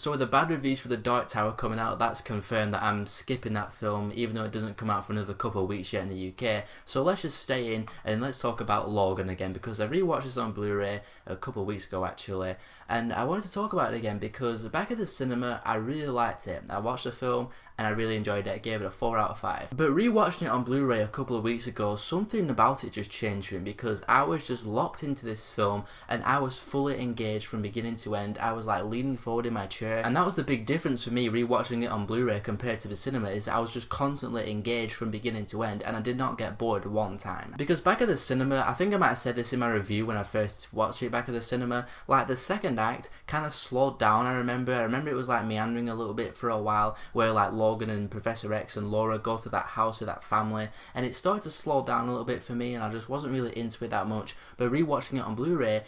So with the bad reviews for The Dark Tower coming out, that's confirmed that I'm skipping that film even though it doesn't come out for another couple of weeks yet in the UK. So let's just stay in and let's talk about Logan again, because I rewatched this on Blu-ray a couple of weeks ago actually, and I wanted to talk about it again because back at the cinema I really liked it. I watched the film and I really enjoyed it. I gave it a 4 out of 5. But rewatching it on Blu-ray a couple of weeks ago, something about it just changed for me, because I was just locked into this film and I was fully engaged from beginning to end. I was like leaning forward in my chair, and that was the big difference for me rewatching it on Blu-ray compared to the cinema, is I was just constantly engaged from beginning to end and I did not get bored one time. Because back at the cinema, I think I might have said this in my review when I first watched it back at the cinema, like the second act kind of slowed down. I remember it was like meandering a little bit for a while, where like Logan and Professor X and Laura go to that house with that family, and it started to slow down a little bit for me and I just wasn't really into it that much. But rewatching it on Blu-ray,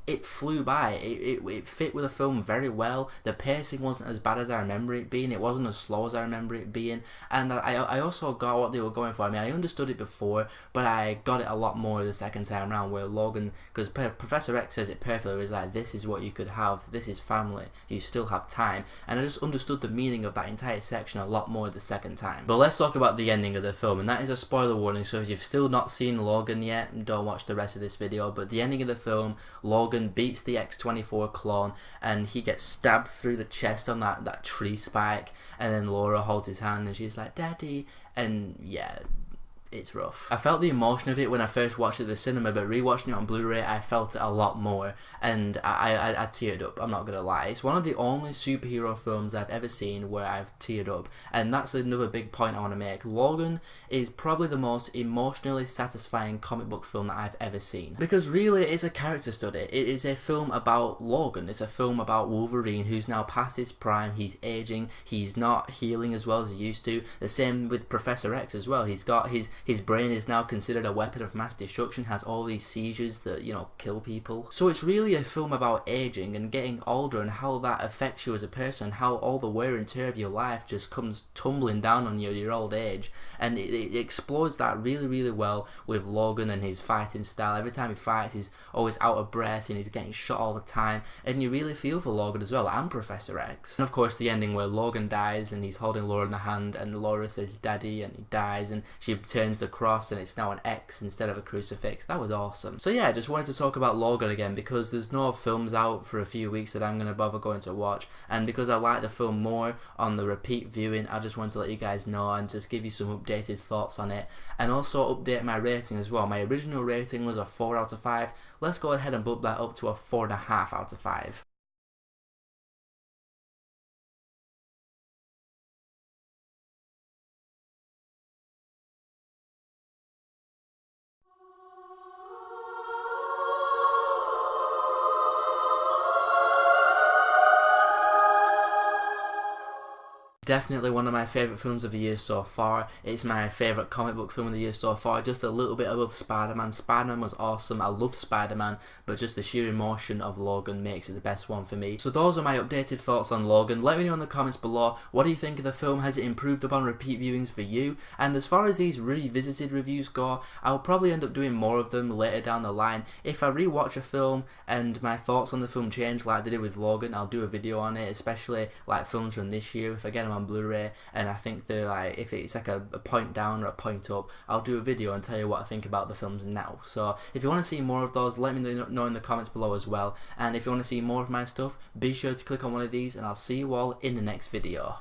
it flew by. It fit with the film very well. The pacing wasn't as bad as I remember it being. It wasn't as slow as I remember it being. And I also got what they were going for. I mean, I understood it before, but I got it a lot more the second time around, where Logan, because Professor X says it perfectly, it was like, this is what you could have. This is family. You still have time. And I just understood the meaning of that entire section a lot more the second time. But let's talk about the ending of the film, and that is a spoiler warning, so if you've still not seen Logan yet, don't watch the rest of this video. But the ending of the film, Logan beats the X-24 clone and he gets stabbed through the chest on that tree spike, and then Laura holds his hand and she's like, "Daddy," and yeah, it's rough. I felt the emotion of it when I first watched it at the cinema, but rewatching it on Blu-ray I felt it a lot more, and I teared up, I'm not gonna lie. It's one of the only superhero films I've ever seen where I've teared up, and that's another big point I want to make. Logan is probably the most emotionally satisfying comic book film that I've ever seen, because really it's a character study. It is a film about Logan. It's a film about Wolverine, who's now past his prime. He's aging, he's not healing as well as he used to. The same with Professor X as well. He's got his brain is now considered a weapon of mass destruction, has all these seizures that, you know, kill people. So it's really a film about aging and getting older and how that affects you as a person, how all the wear and tear of your life just comes tumbling down on you at your old age. And it explores that really, really well with Logan and his fighting style. Every time he fights, he's always out of breath and he's getting shot all the time, and you really feel for Logan as well, and Professor X. And of course the ending where Logan dies and he's holding Laura in the hand and Laura says "Daddy," and he dies and she turns the cross and it's now an X instead of a crucifix. That was awesome. So yeah, I just wanted to talk about Logan again because there's no films out for a few weeks that I'm going to bother going to watch, and because I like the film more on the repeat viewing, I just wanted to let you guys know and just give you some updated thoughts on it, and also update my rating as well. My original rating was a 4 out of 5. Let's go ahead and bump that up to a 4.5 out of 5. Definitely one of my favourite films of the year so far. It's my favourite comic book film of the year so far, just a little bit above Spider-Man. Spider-Man was awesome, I love Spider-Man, but just the sheer emotion of Logan makes it the best one for me. So those are my updated thoughts on Logan. Let me know in the comments below, what do you think of the film? Has it improved upon repeat viewings for you? And as far as these revisited reviews go, I'll probably end up doing more of them later down the line. If I rewatch a film and my thoughts on the film change like they did with Logan, I'll do a video on it, especially like films from this year. If I get them on Blu-ray and I think they're like, if it's like a point down or a point up, I'll do a video and tell you what I think about the films now. So if you want to see more of those, let me know in the comments below as well, and if you want to see more of my stuff, be sure to click on one of these, and I'll see you all in the next video.